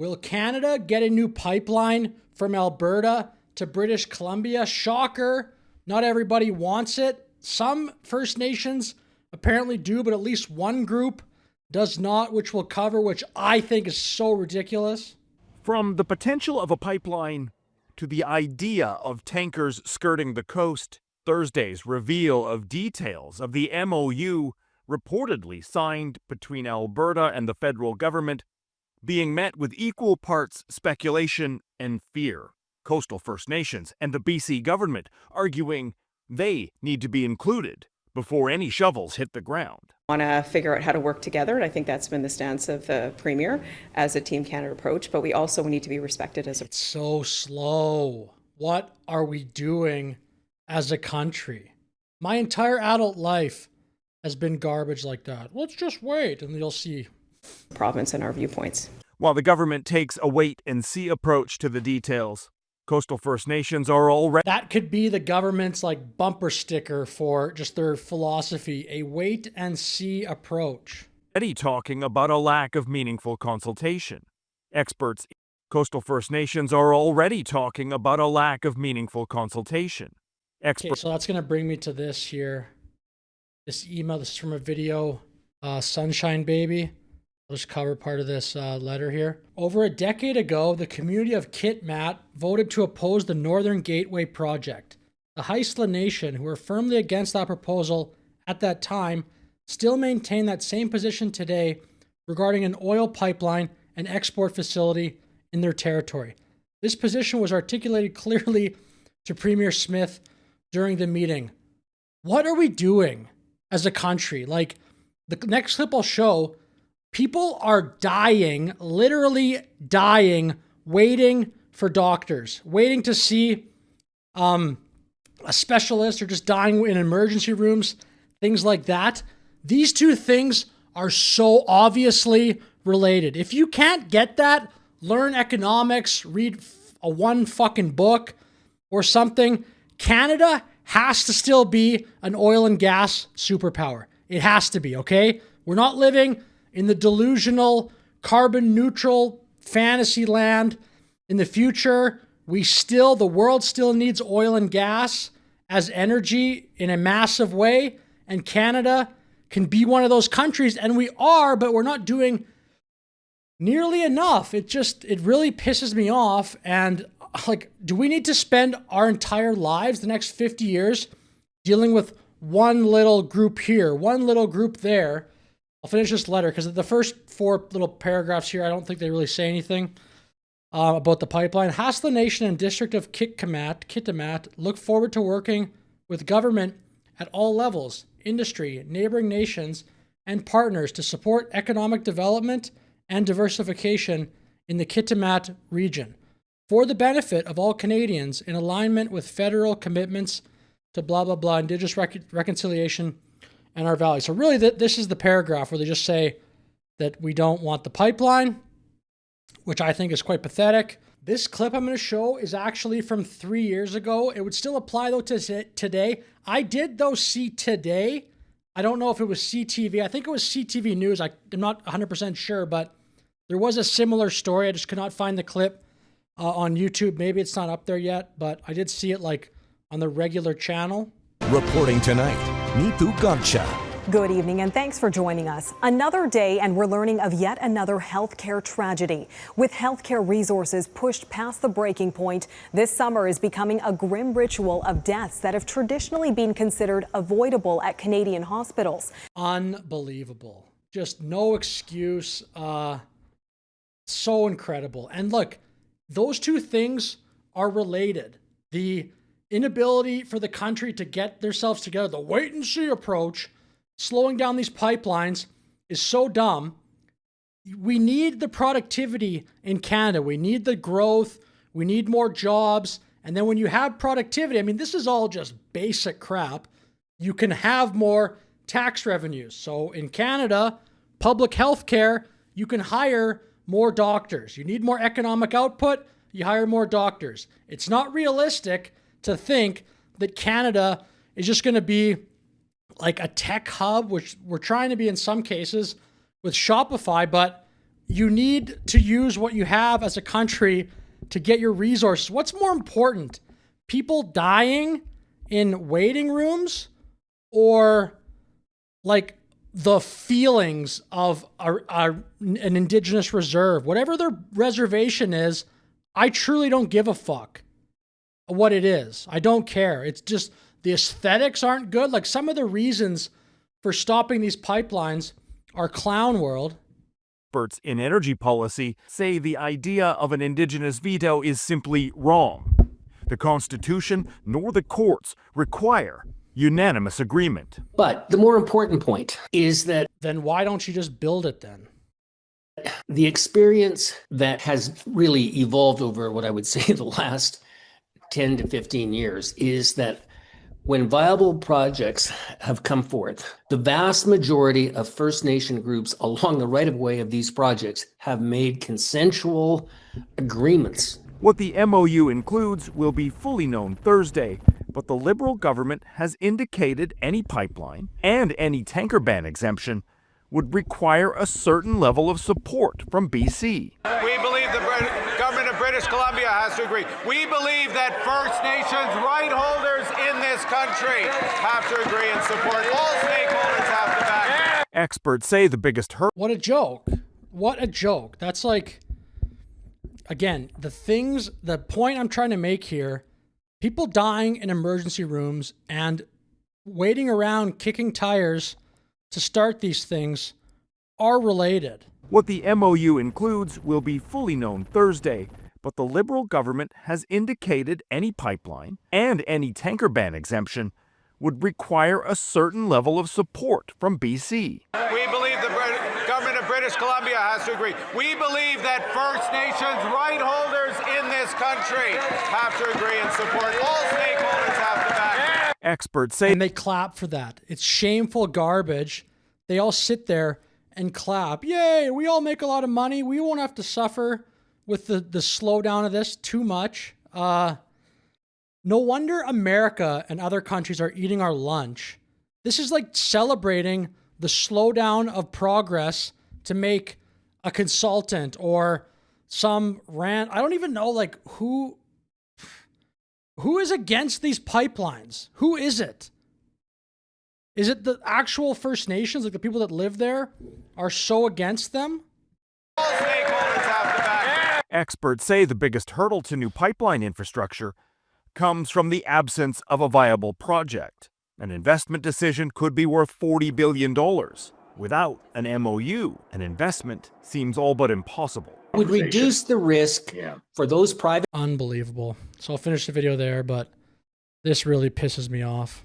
Will Canada get a new pipeline from Alberta to British Columbia? Shocker. Not everybody wants it. Some First Nations apparently do, but at least one group does not, which we'll cover, which I think is so ridiculous. From the potential of a pipeline to the idea of tankers skirting the coast, Thursday's reveal of details of the MOU reportedly signed between Alberta and the federal government being met with equal parts speculation and fear. Coastal First Nations and the BC government arguing they need to be included before any shovels hit the ground. Want to figure out how to work together, and I think that's been the stance of the Premier as a Team Canada approach, but we also need to be respected as a... It's so slow. What are we doing as a country? My entire adult life has been garbage like that. Let's just wait, and you'll see. Province and our viewpoints. While the government takes a wait-and-see approach to the details, Coastal First Nations are already... That could be the government's like bumper sticker for just their philosophy, a wait-and-see approach. Talking about a lack of meaningful consultation. Coastal First Nations are already talking about a lack of meaningful consultation. Okay, so that's going to bring me to this here. This email, this is from a video, Sunshine Baby. I'll just cover part of this letter here. Over a decade ago, the community of Kitmat voted to oppose the Northern Gateway project. The Haisla Nation, who were firmly against that proposal at that time, still maintain that same position today regarding an oil pipeline and export facility in their territory. This position was articulated clearly to Premier Smith during the meeting. What are we doing as a country? Like, the next clip I'll show, people are dying, literally dying, waiting for doctors, waiting to see a specialist, or just dying in emergency rooms, things like that. These two things are so obviously related. If you can't get that, learn economics, read one fucking book or something. Canada has to still be an oil and gas superpower. It has to be, okay? We're not living in the delusional, carbon neutral fantasy land. In the future, the world still needs oil and gas as energy in a massive way. And Canada can be one of those countries. And we are, but we're not doing nearly enough. It really pisses me off. And like, do we need to spend our entire lives, the next 50 years, dealing with one little group here, one little group there? I'll finish this letter because the first 4 little paragraphs here, I don't think they really say anything about the pipeline. Haisla Nation and District of Kitimat look forward to working with government at all levels, industry, neighboring nations, and partners to support economic development and diversification in the Kitimat region for the benefit of all Canadians in alignment with federal commitments to blah, blah, blah, Indigenous reconciliation, and our values. So really, this is the paragraph where they just say that we don't want the pipeline, which I think is quite pathetic. This clip I'm going to show is actually from 3 years ago. It would still apply, though, to today. I did, though, see Today. I don't know if it was CTV. I think it was CTV News. I'm not 100% sure, but there was a similar story. I just could not find the clip on YouTube. Maybe it's not up there yet, but I did see it like on the regular channel. Reporting tonight, Neetu Garcha. Good evening and thanks for joining us. Another day and we're learning of yet another healthcare tragedy. With healthcare resources pushed past the breaking point, this summer is becoming a grim ritual of deaths that have traditionally been considered avoidable at Canadian hospitals. Unbelievable. Just no excuse. So incredible. And look, those two things are related. The inability for the country to get themselves together, the wait and see approach, slowing down these pipelines is so dumb. We need the productivity in Canada. We need the growth. We need more jobs. And then when you have productivity, I mean, this is all just basic crap. You can have more tax revenues. So in Canada, public health care, you can hire more doctors. You need more economic output, you hire more doctors. It's not realistic to think that Canada is just going to be like a tech hub, which we're trying to be in some cases with Shopify, but you need to use what you have as a country to get your resources. What's more important? People dying in waiting rooms, or like the feelings of an indigenous reserve? Whatever their reservation is, I truly don't give a fuck what it is. I don't care. It's just the aesthetics aren't good. Like, some of the reasons for stopping these pipelines are clown world. Experts in energy policy say the idea of an indigenous veto is simply wrong. The Constitution nor the courts require unanimous agreement. But the more important point is that Then why don't you just build it then? the experience that has really evolved over what I would say the last 10 to 15 years is that when viable projects have come forth, the vast majority of First Nation groups along the right-of-way of these projects have made consensual agreements. What the MOU includes will be fully known Thursday, but the Liberal government has indicated any pipeline and any tanker ban exemption would require a certain level of support from BC. We believe the government of British Columbia has to agree. We believe that First Nations right holders in this country have to agree and support. All stakeholders have to back. Experts say the biggest hurdle. What a joke. What a joke. That's like, again, the point I'm trying to make here, people dying in emergency rooms and waiting around kicking tires to start these things are related. What the MOU includes will be fully known Thursday, but the Liberal government has indicated any pipeline and any tanker ban exemption would require a certain level of support from BC. We believe the government of British Columbia has to agree. We believe that First Nations right holders in this country have to agree and support. All stakeholders have to back. Experts say And they clap for that. It's shameful garbage. They all sit there and clap. Yay, we all make a lot of money. We won't have to suffer with the slowdown of this too much. No wonder America and other countries are eating our lunch. This is like celebrating the slowdown of progress to make a consultant or some rant. I don't even know, like, who is against these pipelines? Who is it? Is it the actual First Nations, like the people that live there, are so against them? All stakeholders have to back. Experts say the biggest hurdle to new pipeline infrastructure comes from the absence of a viable project. An investment decision could be worth $40 billion. Without an MOU, an investment seems all but impossible. It would reduce the risk for those private Unbelievable. So I'll finish the video there, but this really pisses me off.